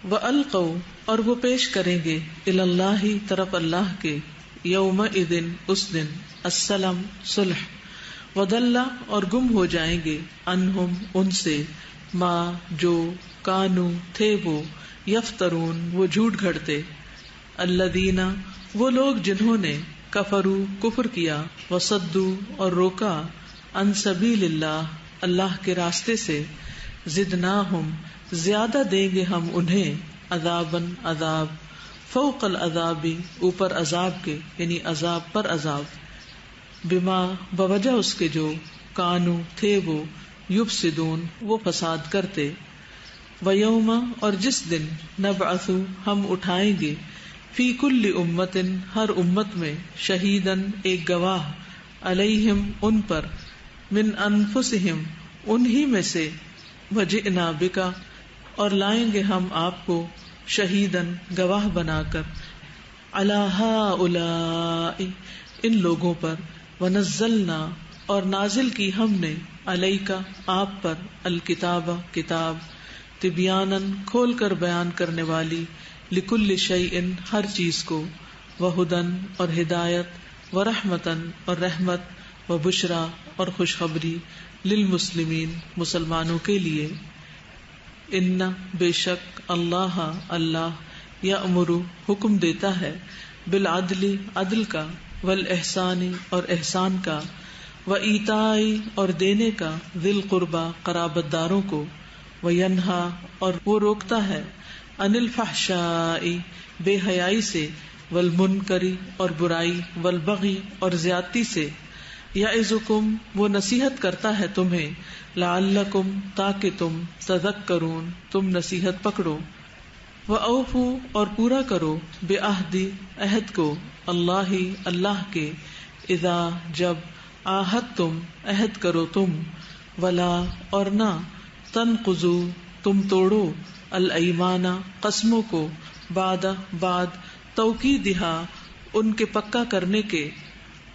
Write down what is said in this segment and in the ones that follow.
وَأَلْقَوْا اور وہ پیش کریں گے الی اللہ طرف اللہ کے یومئذ اس دن السلام صلح وَضَلَّ اور گم ہو جائیں گے عنہم ان سے ما جو کانو تھے وہ یفترون وہ جھوٹ گھڑتے الذین وہ لوگ جنہوں نے کفروا کفر کیا وصدوا اور روکا عن سبیل اللہ اللہ کے راستے سے زدناہم زیادہ دیں گے ہم انہیں عذاباً عذاب فوق العذاب اوپر عذاب کے یعنی عذاب پر عذاب بما بوجہ اس کے جو کانو تھے وہ یفسدون وہ فساد کرتے ویوم اور جس دن نبعث ہم اٹھائیں گے فی کل امت ہر امت میں شہیدن ایک گواہ علیہم ان پر من انفسہم انہی میں سے وجئنا بکا اور لائیں گے ہم آپ کو شہیدن گواہ بنا کر علی ہؤلاء ان لوگوں پر ونزلنا اور نازل کی ہم نے علیکا آپ پر الکتاب کتاب تبیانن کھول کر بیان کرنے والی لکل شیء ہر چیز کو وہدن اور ہدایت ورحمتن اور رحمت وبشرا اور خوشخبری للمسلمین مسلمانوں کے لیے ان بے شک اللہ اللہ یأمر حکم دیتا ہے بالعدل عدل کا والاحسان اور احسان کا وایتاء اور دینے کا ذی القربى قرابت داروں کو وینہا اور وہ روکتا ہے عن الفحشاء بے حیائی سے والمنکر اور برائی والبغی اور زیادتی سے یعظکم وہ نصیحت کرتا ہے تمہیں لعلکم تاکہ تم تذکرون تم نصیحت پکڑو وأوفوا اور پورا کرو بعہدی عہد کو اللہ اللہ کے اذا جب عاہدتم عہد کرو تم ولا اور نہ تنقضوا تم توڑو الایمان قسموں کو بعد توکیدہا ان کے پکا کرنے کے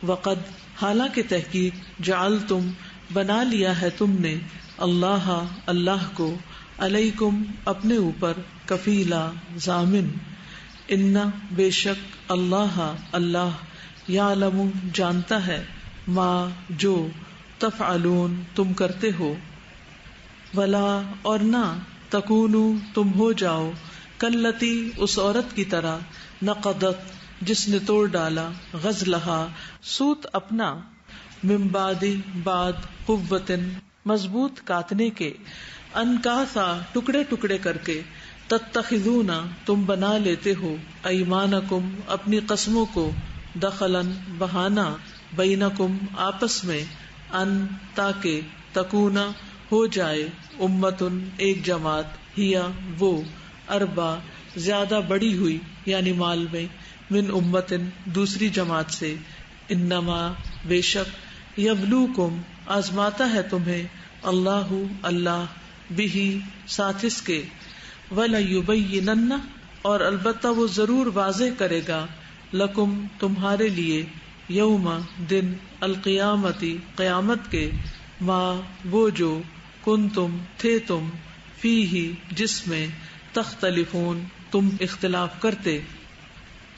وقد حالانکہ تحقیق جعلتم بنا لیا ہے تم نے اللہ اللہ کو علیکم اپنے اوپر کفیلا ضامن ان بے شک اللہ اللہ یعلم جانتا ہے ما جو تفعلون تم کرتے ہو ولا اور نہ تکونو تم ہو جاؤ کلتی اس عورت کی طرح نقدت جس نے توڑ ڈالا غزلہا سوت اپنا من بعد قوتن مضبوط کاتنے کے انکاسا ٹکڑے ٹکڑے کر کے تتخذون تم بنا لیتے ہو ایمانکم اپنی قسموں کو دخلاً بہانہ بینکم آپس میں ان تاکہ تکونا ہو جائے امتن ایک جماعت ہیا وہ اربا زیادہ بڑی ہوئی یعنی مال میں من امتن دوسری جماعت سے انما بے شک یبلوکم آزماتا ہے تمہیں اللہ اللہ بہی ساتھ اس کے وَلَيُبَيِّنَنَّ اور البتہ وہ ضرور واضح کرے گا لکم تمہارے لیے یوم دن القیامتی قیامت کے ما وہ جو کنتم تھے تم فیہ جس میں تختلفون تم اختلاف کرتے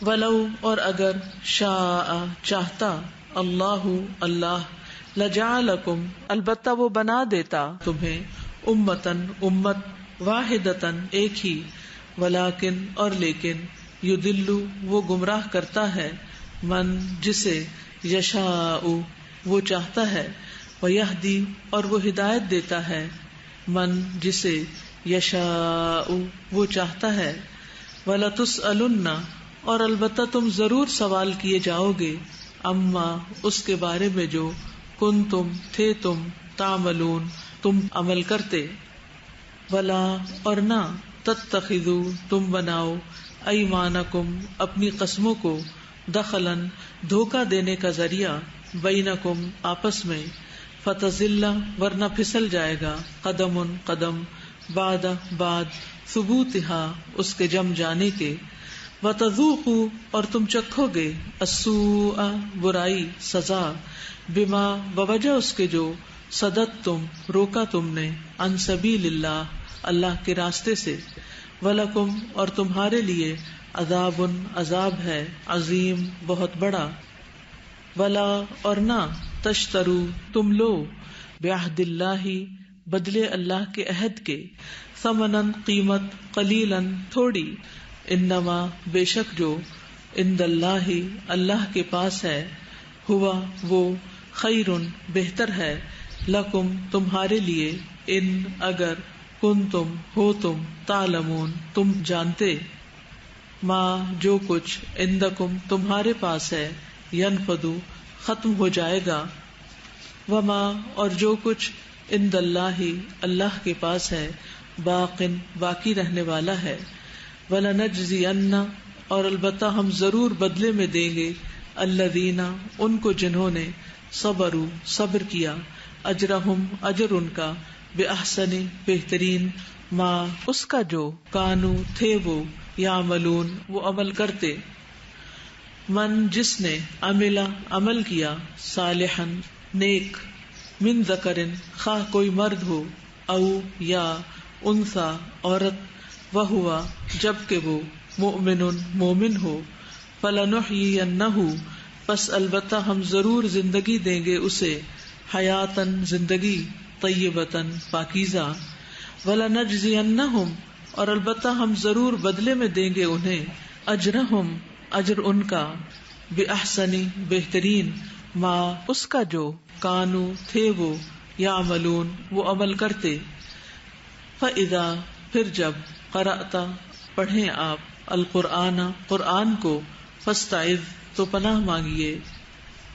ولو اور اگر شاء چاہتا اللہ اللہ لجعلکم البتہ وہ بنا دیتا تمہیں امتن امت واحدتن ایک ہی ولیکن اور لیکن یدلو وہ گمراہ کرتا ہے من جسے یشاء وہ چاہتا ہے ویہدی اور وہ ہدایت دیتا ہے من جسے یشاء وہ چاہتا ہے وَلَتُسْأَلُنَّ اور البتہ تم ضرور سوال کیے جاؤ گے اما اس کے بارے میں جو کنتم تھے تم تعملون تم عمل کرتے ولا اور نہ تتخذوا تم بناؤ ایمانکم اپنی قسموں کو دخلاً دھوکہ دینے کا ذریعہ بینکم آپس میں فتزل ورنہ پھسل جائے گا قدم قدم بعد ثبوتها اس کے جم جانے کے وتذوقوا اور تم چکھو گے السوء برائی سزا بما بوجہ اس کے جو صدت تم روکا تم نے عن سبیل اللہ اللہ کے راستے سے وَلَكُمْ اور تمہارے لیے عذاب عذاب ہے عظیم بہت بڑا. ولا اور نہ تشترو تم لو بعہد اللہ بدلے اللہ کے عہد کے ثمناً قیمت قلیلاً تھوڑی انما بے شک جو عند اللہ اللہ کے پاس ہے ہوا وہ خیرن بہتر ہے لکم تمہارے لیے ان اگر کنتم ہو تم تعلمون تم جانتے ما جو کچھ عندکم تمہارے پاس ہے ینفدو ختم ہو جائے گا وما اور جو کچھ عند اللہ اللہ کے پاس ہے باقن باقی رہنے والا ہے وَلَنَجْزِيَنَّ اور البتہ ہم ضرور بدلے میں دیں گے الذین ان کو جنہوں نے صبروا صبر کیا اجرہم اجر ان کا بأحسن بہترین ما اس کا جو کانو تھے وہ یعملون وہ عمل کرتے. من جس نے عمل کیا صالحا نیک من ذکرن خواہ کوئی مرد ہو او یا انثی عورت وہوا جبکہ وہ مؤمن مومن ہو فلنحیینہ پس البتہ ہم ضرور زندگی دیں گے اسے حیاتن زندگی طیبتن پاکیزہ ولنجزینہم اور البتہ ہم ضرور بدلے میں دیں گے انہیں اجرہم اجر ان کا بأحسن بہترین ما اس کا جو کانو تھے وہ یعملون وہ عمل کرتے. فَإِذَا پھر جب قرأت پڑھیں آپ القرآن قرآن کو فاستعذ تو پناہ مانگیے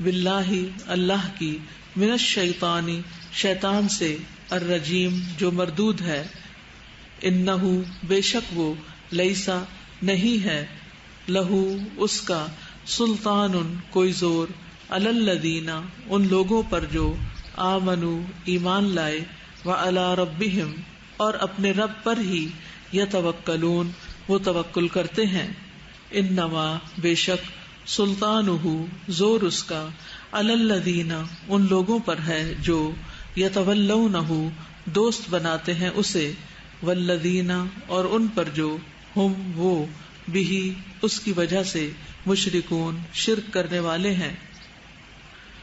باللہ اللہ کی من الشیطان شیطان سے الرجیم جو مردود ہے انہو بے شک وہ لیسا نہیں ہے لہو اس کا سلطان کوئی زور علی الذین ان لوگوں پر جو آمنو ایمان لائے وعلی ربہم اور اپنے رب پر ہی یتوکلون وہ توکل کرتے ہیں. انما بے شک سلطانہ زور اس کا علی الذین ان لوگوں پر ہے جو یتولونہ دوست بناتے ہیں اسے والذین اور ان پر جو ہم وہ بھی اس کی وجہ سے مشرکون شرک کرنے والے ہیں.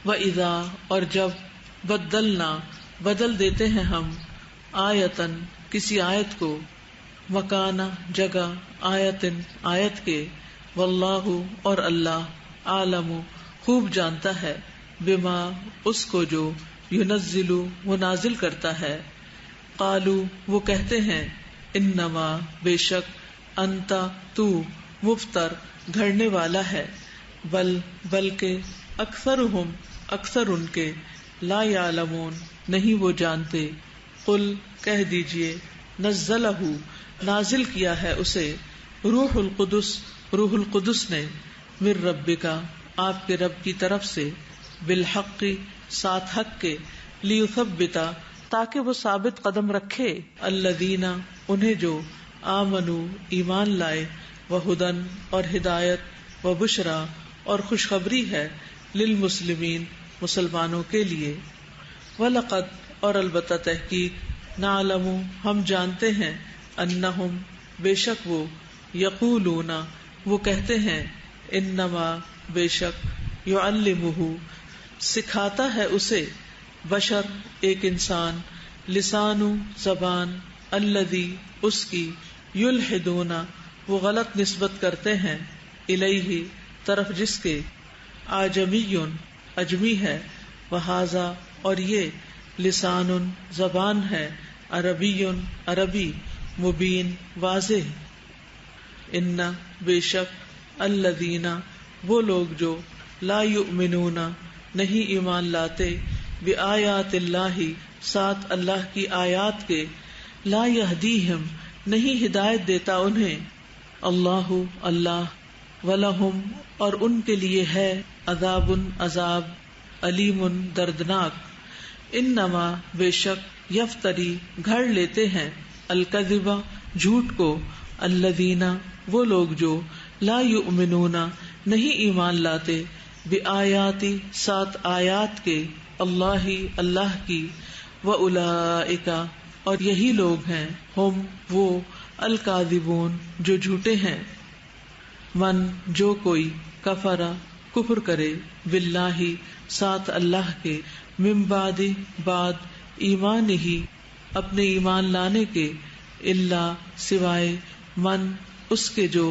وَإِذَا اور جب بدلنا بدل دیتے ہیں ہم آیتن کسی آیت کو مکانہ جگہ آیتن آیت کے واللہ اور اللہ عالم خوب جانتا ہے بما اس کو جو ینزل وہ نازل کرتا ہے. قالو وہ کہتے ہیں انما بے شک انتا تو مفتر گھڑنے والا ہے بلکہ اکثرہم اکثر ان کے لا یعلمون نہیں وہ جانتے. قل کہہ دیجئے نزلہ نازل کیا ہے اسے روح القدس نے من ربک آپ کے رب کی طرف سے بالحق ساتھ حق کے لیثبت تاکہ وہ ثابت قدم رکھے الذین انہیں جو آمنو ایمان لائے وہدن اور ہدایت وبشرا اور خوشخبری ہے للمسلمین مسلمانوں کے لیے. وَلَقَدْ اور البتہ تحقیق نعلم ہم جانتے ہیں انہم بے شک وہ یقولون وہ کہتے ہیں انما بے شک یعلمہ سکھاتا ہے اسے بشر ایک انسان لسان زبان الذی اس کی یلحدون وہ غلط نسبت کرتے ہیں الیہ طرف جس کے اعجمی اجمی ہے وہذا اور یہ لسان زبان ہے عربی عربی مبین واضح. ان بے شک الذین وہ لوگ جو لا یؤمنون نہیں ایمان لاتے بآیات اللہ ساتھ اللہ کی آیات کے لا یہدیہم نہیں ہدایت دیتا انہیں اللہ اللہ ولہم اور ان کے لیے ہے عذاب عذاب علیم دردناک. انما بے شک یفتری گھڑ لیتے ہیں الکذب جھوٹ کو الذین وہ لوگ جو لا یؤمنون نہیں ایمان لاتے بآیاتی ساتھ آیات کے اللہ کی وَأُولَئِکَ اور یہی لوگ ہیں ہم وہ الکاذبون جو جھوٹے ہیں، من جو کوئی کفرا کفر کرے، باللہ ساتھ اللہ کے، من بعد بعد ایمان ہی اپنے ایمان لانے کے، الا سوائے من اس کے جو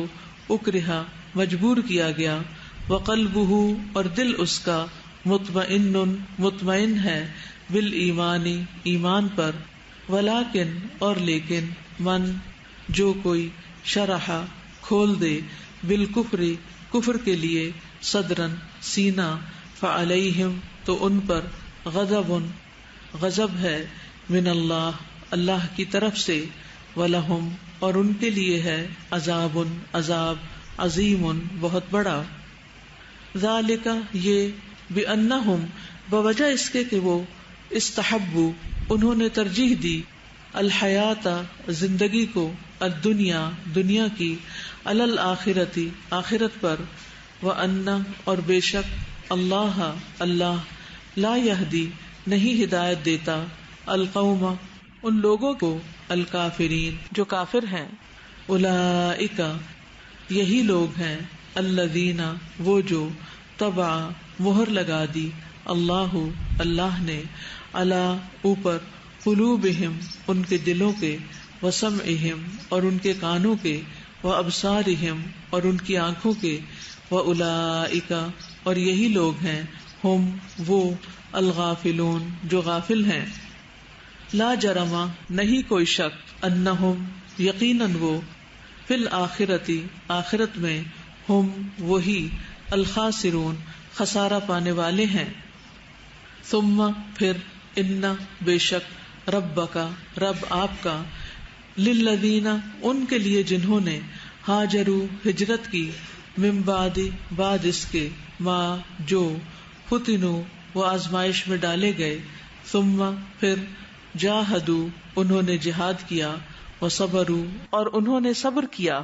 اکرہا مجبور کیا گیا، وقلبہ اور دل اس کا مطمئن مطمئن ہے، بالایمان ایمان پر، ولیکن اور لیکن من جو کوئی شرح کھول دے، بالکفر کفر کے لیے، صدرن سینہ، فعلیہم تو ان پر غضب غضب ہے، من اللہ اللہ کی طرف سے، ولہم اور ان کے لیے ہے، عذاب عذاب، عظیم بہت بڑا، ذالک یہ، بانہم بوجہ اس کے کہ وہ، استحبوا انہوں نے ترجیح دی، الحیات زندگی کو، الدنیا دنیا کی، علی الآخرتی آخرت پر، وان اور بے شک اللہ اللہ، لا یہدی نہیں ہدایت دیتا، القوم ان لوگوں کو، الکافرین جو کافر ہیں، اولئک یہی لوگ ہیں، الذین وہ جو، طبع مہر لگا دی، اللہ اللہ نے، علی اوپر، قلوبہم ان کے دلوں کے، وسمعہم اور ان کے کانوں کے، وابصارہم اور ان کی آنکھوں کے، واولئک اور یہی لوگ ہیں، ہم وہ، الغافلون جو غافل ہیں، لا جرم نہیں کوئی شک، انہم یقیناً وہ، فی الآخرتی آخرت میں، ہم وہی، الخاسرون خسارہ پانے والے ہیں، ثم پھر، ان بے شک، ربک رب آپ کا، للذین ان کے لیے جنہوں نے، ہاجروا ہجرت کی، من بعد بعد اس کے، ما جو، فتنوا وہ آزمائش میں ڈالے گئے، ثم پھر، جاہدوا انہوں نے جہاد کیا، وصبروا اور انہوں نے صبر کیا،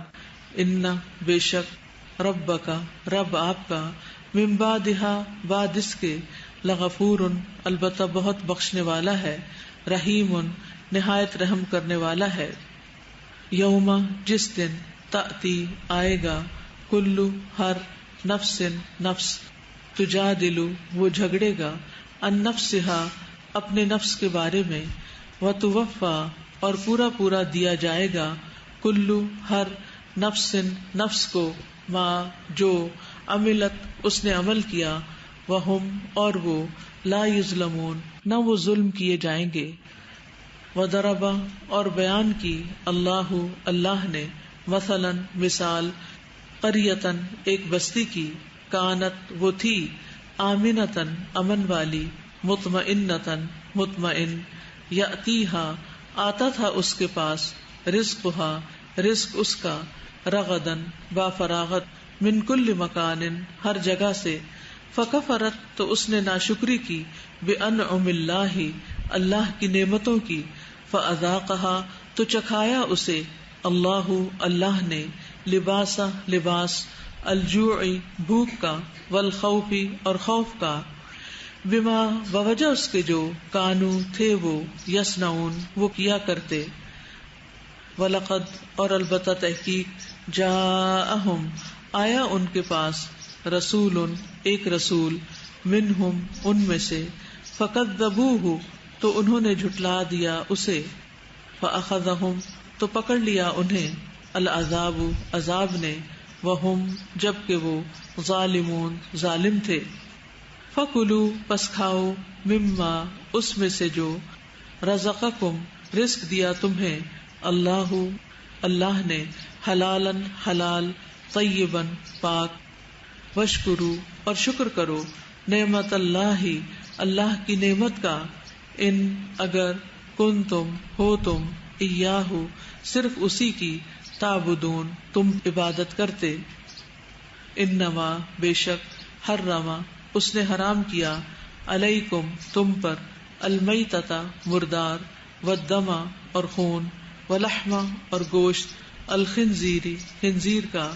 ان بے شک، ربک رب آپ کا، من بعدہا بعد اس کے، لغفور البتہ بہت بخشنے والا ہے، رحیم نہایت رحم کرنے والا ہے، یوم جس دن، تأتی آئے گا، کلو ہر، نفس نفس، تجادل وہ جھگڑے گا، عن نفسہا اپنے نفس کے بارے میں، وتوفی اور پورا پورا دیا جائے گا، کلو ہر، نفس نفس کو، ما جو، عملت اس نے عمل کیا، وہم اور وہ، لا یظلمون نہ وہ ظلم کیے جائیں گے، وضرب اور بیان کی، اللہ اللہ نے، مثلا مثال، قریۃ ایک بستی کی، کانت وہ تھی، آمنۃ امن والی، مطمئنۃ مطمئن، یأتیہا آتا تھا اس کے پاس، رزقہا رزق اس کا، رغدن با فراغت، من کل مکان ہر جگہ سے، فکفرت تو اس نے ناشکری کی، بانعم اللہ اللہ کی نعمتوں کی، فاذاقہا تو چکھایا اسے، اللہ اللہ نے، لباسا لباس، الجوع بھوک کا، والخوف اور خوف کا، بما بوجہ اس کے جو، کانو تھے وہ، یصنعون وہ کیا کرتے، وَلَقَدْ اور البتہ تحقیق، جاءہم آیا ان کے پاس، رسول ایک رسول، منہم ان میں سے، فَكَذَّبُوهُ تو انہوں نے جھٹلا دیا اسے، فَأَخَذَهُمْ تو پکڑ لیا انہیں، العذاب عذاب نے، وہم جبکہ وہ، ظالمون ظالم تھے، فَكُلُوا پس کھاؤ، مما اس میں سے جو، رزقکم رزق دیا تمہیں، اللہ اللہ نے، حلالا حلال، طیبا پاک، واشکروا اور شکر کرو، نعمت اللہ اللہ کی نعمت کا، ان اگر، کنتم ہو تم، ایاہ صرف اسی کی، تعبدون تم عبادت کرتے، انما بے شک، حرم اس نے حرام کیا، علیکم تم پر، المیتۃ مردار، والدم اور خون، ولحم اور گوشت، الخنزیر خنزیر کا،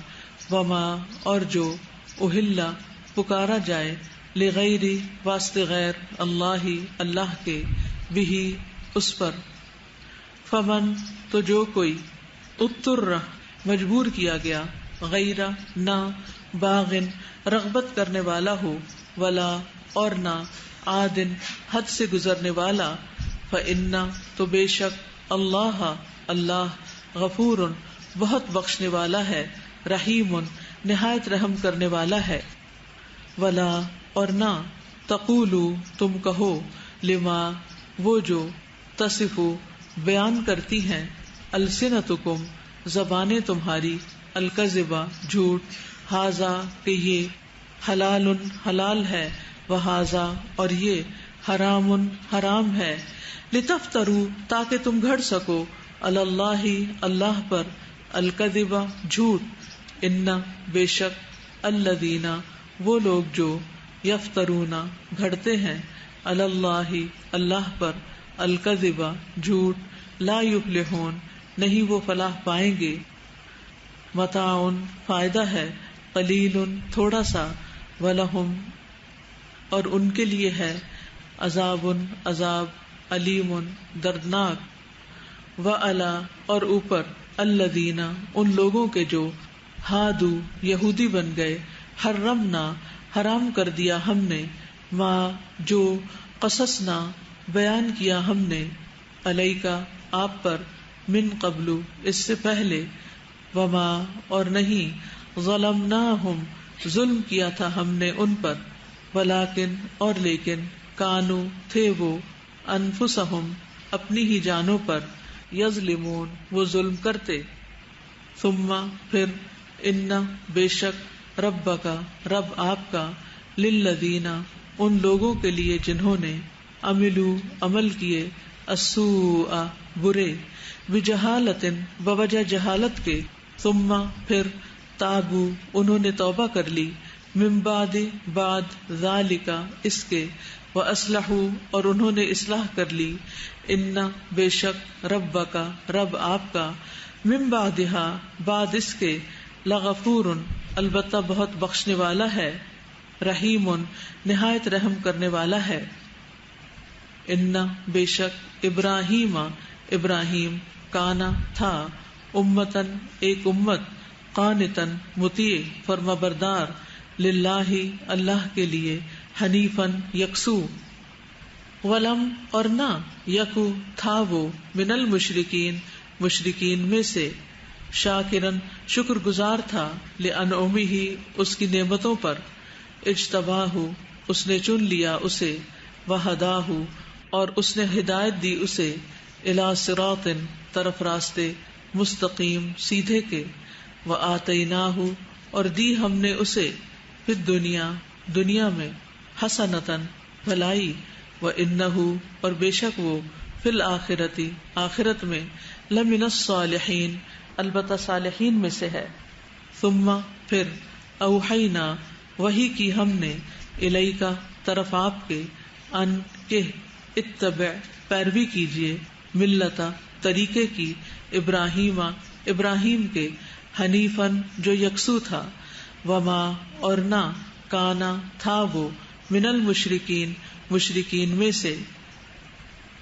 وما اور جو، اہلا پکارا جائے، لغیر واسطے غیر، اللہ اللہ کے، بھی اس پر، فمن تو جو کوئی، اضطر مجبور کیا گیا، غیر نہ، باغن رغبت کرنے والا ہو، ولا اور نہ، عادن حد سے گزرنے والا، فإن تو بے شک اللہ اللہ غفور بہت بخشنے والا ہے، رحیم نہایت رحم کرنے والا ہے، ولا اور نہ، تقولو تم کہو، لما وہ جو، تصفو بیان کرتی ہیں، السنتکم زبانیں تمہاری، الکذبا جھوٹ، ھذا کہ یہ، حلال حلال ہے، وھذا اور یہ، حرام حرام ہے، لتفتروا تاکہ تم گھڑ سکو، علی اللہ اللہ پر، الکذبا جھوٹ، ان بے شک، الذین وہ لوگ جو، یفترون گھڑتے ہیں، علی اللہ اللہ پر، الکذبا جھوٹ، لا یفلحون نہیں وہ فلاح پائیں گے، متاع فائدہ ہے، قلیل تھوڑا سا، ولہم اور ان کے لیے ہے، عذاب عذاب، علیم دردناک، وعلی اور اوپر، الذین ان لوگوں کے جو، ہادو یہودی بن گئے، حرمنا حرام کر دیا ہم نے، ما جو، قصصنا بیان کیا ہم نے، علیکا آپ پر، من قبل اس سے پہلے، وما اور نہیں، ظلمناہم ظلم کیا تھا ہم نے ان پر، ولیکن اور لیکن، کانو تھے وہ، انفسہم اپنی ہی جانوں پر، یظلمون وہ ظلم کرتے، ثم پھر، ان بے شک، ربک رب آپ کا، للذین ان لوگوں کے لیے جنہوں نے، عملو عمل کیے، السوء برے، بجہالت بوجہ جہالت کے، ثم پھر، تابو انہوں نے توبہ کر لی، من بعد ذالک اس کے، واصلحوا اور انہوں نے اصلاح کر لی، ان بے شک، ربک رب آپ کا، من بعدہا بعد اس کے، لغفور البتہ بہت بخشنے والا ہے، رحیم نہایت رحم کرنے والا ہے، ان بے شک، ابراہیم ابراہیم، کانا تھا، امتن ایک امت، قانتن مطیع فرمانبردار، للہ اللہ کے لیے، حنیفن یکسو، ولم اور نہ، یکو تھا وہ، من المشرکین مشرکین میں سے، شاکرن شکر گزار تھا، لانعمہ اس کی نعمتوں پر، اجتباہ اس نے چن لیا اسے، وہداہ اور اس نے ہدایت دی اسے، الی صراط طرف راستے، مستقیم سیدھے کے، وآتیناہ اور دی ہم نے اسے، فی الدنیا دنیا میں، حسنۃ بھلائی، وانہ اور بے شک وہ، فی الآخرۃ آخرت میں، لمن الصالحین البتہ صالحین میں سے ہے، ثم پھر، اوحینا وحی کی ہم نے، الیکا طرف آپ کے، ان کہ، اتبع پیروی کیجیے، ملتا طریقے کی، ابراہیم ابراہیم کے، حنیفن جو یکسو تھا، وما اور نہ، کانا تھا وہ، من المشرکین مشرکین میں سے،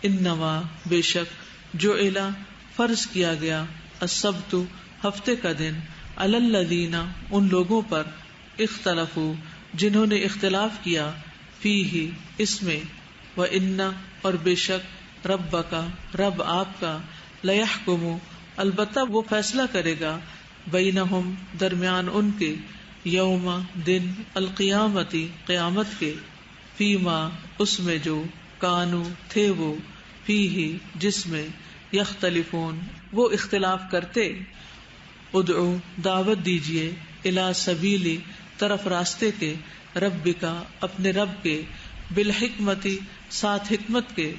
انما بے شک، جو الا فرض کیا گیا، السبت ہفتے کا دن، علی الذین ان لوگوں پر، اختلفوا جنہوں نے اختلاف کیا، فیہ اس میں، وان اور بے شک، ربک رب آپ کا، لیحکم البتہ وہ فیصلہ کرے گا، بینہم درمیان ان کے، یوم دن، القیامتی قیامت کے، فیما اس میں جو، کانو تھے وہ، فیہ جس میں، یختلفون وہ اختلاف کرتے، ادعو دعوت دیجیے، الی سبیلی طرف راستے کے، ربکا اپنے رب کے، بالحکمتی ساتھ حکمت کے،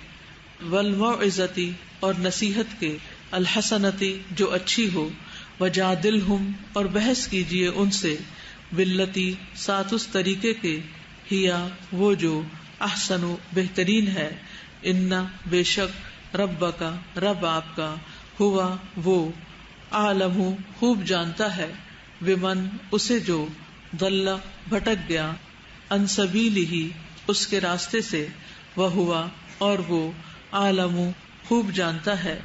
والموعظتی اور نصیحت کے، الحسنتی جو اچھی ہو، وجادلہم اور بحث کیجیے ان سے، باللتی ساتھ اس طریقے کے، ہیا وہ جو، احسن بہترین ہے، ان بے شک، ربکا رب آپ کا، ہوا وہ، عالم خوب جانتا ہے، بمن اسے جو، ضل بھٹک گیا، عن سبیلہ اس کے راستے سے، وہوا اور وہ، عالم خوب جانتا ہے،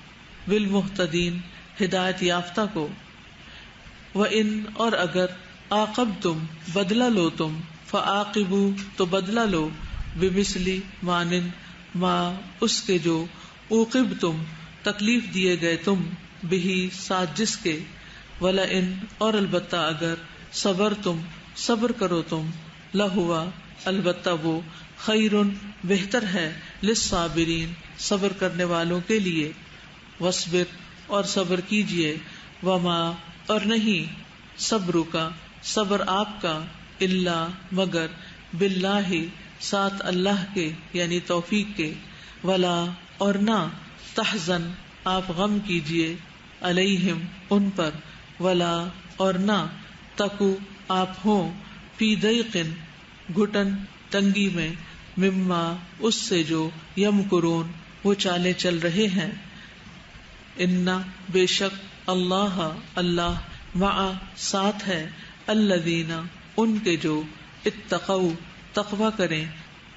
بالمہتدین ہدایت یافتہ کو، وَإِن اور اگر عاقبتم بدلہ لو تم، فعاقبوا تو بدلہ لو، بمثلی مانند ما اس کے جو عوقبتم تکلیف دیے گئے تم، بہی ساتھ جس کے، وَلَئِن اور البتہ اگر صبرتم صبر کرو تم، لہوا البتہ وہ خیرن بہتر ہے، للصابرین صبر کرنے والوں کے لیے، وَاصْبِرْ اور صبر کیجئے، وما اور نہیں صبر کا صبر آپ کا، الا مگر باللہ ساتھ اللہ کے یعنی توفیق کے، ولا اور نہ تحزن آپ غم کیجئے، علیہم ان پر، ولا اور نہ تکو آپ ہوں، فی ضیق گھٹن تنگی میں، مما اس سے جو یمکرون وہ چالیں چل رہے ہیں، انا بے شک اللہ اللہ مع ساتھ ہے، الذین ان کے جو اتقوا تقوی کریں،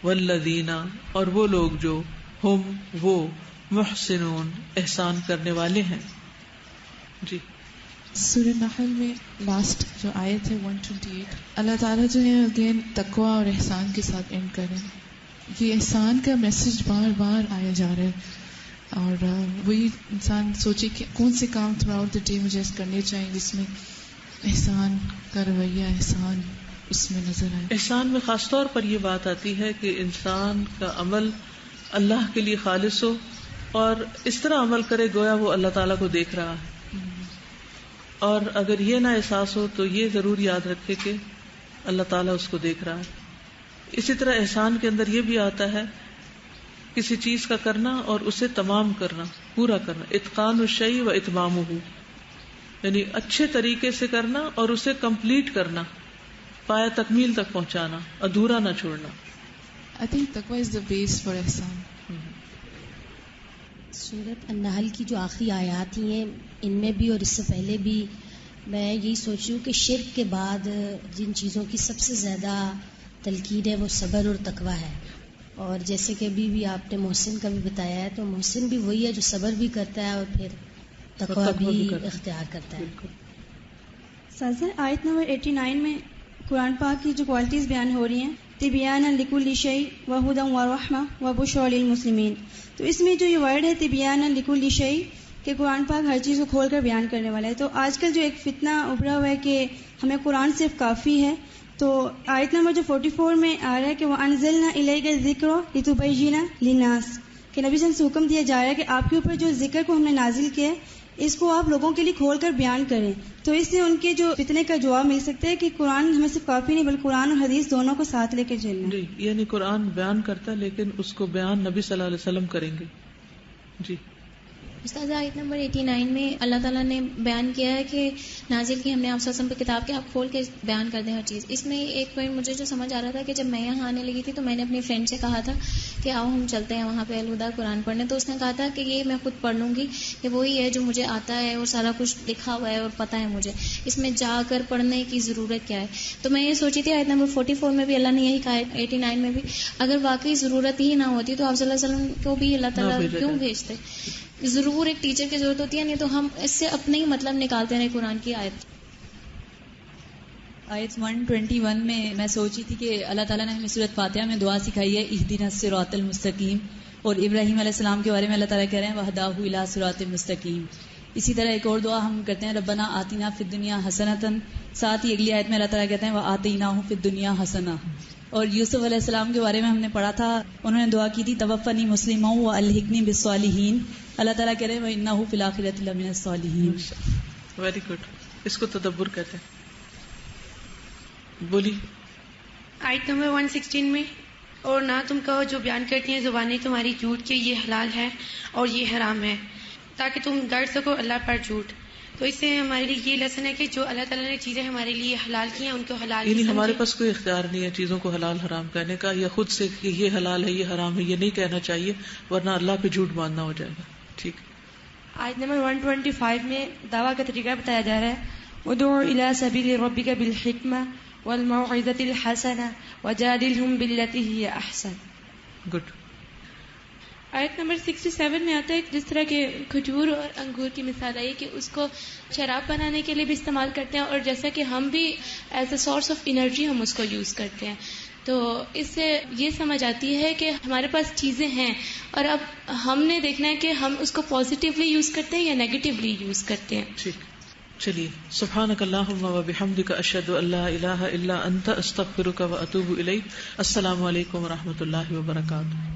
والذین اور وہ لوگ جو ہم وہ محسنون احسان کرنے والے ہیں. جی سورہ نحل میں لاسٹ جو آیت ہے 128، اللہ تعالیٰ جو ہے اگین تقوی اور احسان کے ساتھ اینڈ کر رہے ہیں. یہ احسان کا میسج بار بار آیا جا رہا ہے، اور وہی انسان سوچے کہ کون سے کام تھرو آؤٹ دا ڈے مجھے کرنے چاہیے جس میں احسان کا رویہ، احسان اس میں نظر آئے. احسان میں خاص طور پر یہ بات آتی ہے کہ انسان کا عمل اللہ کے لیے خالص ہو، اور اس طرح عمل کرے گویا وہ اللہ تعالیٰ کو دیکھ رہا ہے. اور اگر یہ نہ احساس ہو تو یہ ضرور یاد رکھے کہ اللہ تعالیٰ اس کو دیکھ رہا ہے. اسی طرح احسان کے اندر یہ بھی آتا ہے کسی چیز کا کرنا اور اسے تمام کرنا، پورا کرنا، اتقان الشیء و اتمامہ، یعنی اچھے طریقے سے کرنا اور اسے کمپلیٹ کرنا، پایا تکمیل تک پہنچانا، ادھورا نہ چھوڑنا. I think taqwa is the base for احسان. سورۃ النحل کی جو آخری آیات ہی ہیں ان میں بھی اور اس سے پہلے بھی میں یہی سوچ رہی ہوں کہ شرک کے بعد جن چیزوں کی سب سے زیادہ تلقین ہے وہ صبر اور تقوی ہے. اور جیسے کہ ابھی بھی آپ نے محسن کا بھی بتایا ہے، تو محسن بھی وہی ہے جو صبر بھی کرتا ہے اور پھر تقوی بھی اختیار کرتا ہے. سازا آیت نمبر 89 میں قرآن پاک کی جو کوالٹیز بیان ہو رہی ہیں، تبیانا لکل شیء وہدی ورحمہ وبشریٰ للمسلمین، تو اس میں جو یہ ورڈ ہے تبیانا لکل شیء کہ قرآن پاک ہر چیز کو کھول کر بیان کرنے والا ہے. تو آج کل جو ایک فتنہ ابھرا ہوا ہے کہ ہمیں قرآن صرف کافی ہے، تو آیت نمبر جو 44 میں آ رہا ہے کہ وَأَنزَلْنَا إِلَيْكَ الذِّكْرَ لِتُبَيِّنَ لِلنَّاسِ، کہ نبی صلی اللہ علیہ وسلم سے حکم دیا جا رہا ہے کہ آپ کے اوپر جو ذکر کو ہم نے نازل کیا ہے اس کو آپ لوگوں کے لیے کھول کر بیان کریں. تو اس سے ان کے جو فتنے کا جواب مل سکتا ہے کہ قرآن ہمیں صرف کافی نہیں بلکہ قرآن اور حدیث دونوں کو ساتھ لے کے چلنا. جی، یعنی قرآن بیان کرتا ہے لیکن اس کو بیان نبی صلی اللہ علیہ وسلم کریں گے. جی استاذہ آیت نمبر 89 میں اللہ تعالیٰ نے بیان کیا ہے کہ نازل کی ہم نے آپ صلی اللہ علیہ وسلم پہ کتاب کے آپ کھول کے بیان کر دیں ہر چیز. اس میں ایک پوائنٹ مجھے جو سمجھ آ رہا تھا کہ جب میں یہاں آنے لگی تھی تو میں نے اپنی فرینڈ سے کہا تھا کہ آؤ ہم چلتے ہیں وہاں پہ الہدا قرآن پڑھنے. تو اس نے کہا تھا کہ یہ میں خود پڑھ لوں گی، کہ وہی ہے جو مجھے آتا ہے اور سارا کچھ لکھا ہوا ہے اور پتہ ہے مجھے، اس میں جا کر پڑھنے کی ضرورت کیا ہے. تو میں یہ سوچی تھی آیت نمبر 44 میں بھی اللہ نے یہی کہا، 89 میں بھی اگر واقعی ضرورت ہی نہ ہوتی تو آپ صلی اللہ علیہ وسلم کو بھی اللہ تعالیٰ کیوں بھیجتے. ضرور ایک ٹیچر کی ضرورت ہوتی ہے، نہیں تو ہم اس سے اپنے ہی مطلب نکالتے ہیں قرآن کی آیت. آیت 121 میں سوچی تھی کہ اللہ تعالیٰ نے ہمیں سورۃ فاتحہ میں دعا سکھائی ہے اہدنا الصراط المستقیم، اور ابراہیم علیہ السلام کے بارے میں اللہ تعالیٰ کہہ رہے ہیں وہداہ الی صراط مستقیم. اسی طرح ایک اور دعا ہم کرتے ہیں ربنا آتنا فی الدنیا حسنۃ، ساتھ ہی اگلی آیت میں اللہ تعالیٰ کہتے ہیں وآتیناہ فی الدنیا حسنہ. اور یوسف علیہ السلام کے بارے میں ہم نے پڑھا تھا، انہوں نے دعا کی تھی توفنی مسلما والحقنی بالصالحین. اللہ تعالیٰ کہہ رہے ہیں وانہ فی الآخرۃ لمن الصالحین. ویری گڈ، اس کو تدبر کہتے ہیں. بولی آیت نمبر 116 میں اور نہ تم کہو جو بیان کرتی ہیں زبانیں تمہاری جھوٹ کے یہ حلال ہے اور یہ حرام ہے، تاکہ تم ڈر سکو اللہ پر جھوٹ. تو اس سے ہمارے لیے یہ لیسن ہے کہ جو اللہ تعالیٰ نے چیزیں ہمارے لیے حلال کی ہیں ان کو حلال یعنی ہمارے پاس کوئی اختیار نہیں ہے چیزوں کو حلال حرام کہنے کا، یا خود سے کہ یہ حلال ہے یہ حرام ہے یہ نہیں کہنا چاہیے، ورنہ اللہ پہ جھوٹ باندھنا ہو جائے گا. ٹھیک. آیت نمبر 125 میں دعویٰ کا طریقہ بتایا جا رہا ہے ادعو الی سبیل ربک بالحکمہ والموعظۃ الحسنہ وجادلہم باللتی ہی احسن. گڈ. آیت نمبر 67 میں آتا ہے جس طرح کہ کھجور اور انگور کی مثال آئی کہ اس کو شراب بنانے کے لیے بھی استعمال کرتے ہیں، اور جیسا کہ ہم بھی as a source of energy ہم اس کو یوز کرتے ہیں. تو اس سے یہ سمجھ آتی ہے کہ ہمارے پاس چیزیں ہیں اور اب ہم نے دیکھنا ہے کہ ہم اس کو پازیٹیولی یوز کرتے ہیں یا نیگیٹیولی یوز کرتے ہیں. ٹھیک، چلیے. سبحانک اللہم و بحمدک، اشہد ان لا الہ الا انت، استغفرک و اتوب الیک. السلام علیکم و رحمۃ اللہ وبرکاتہ.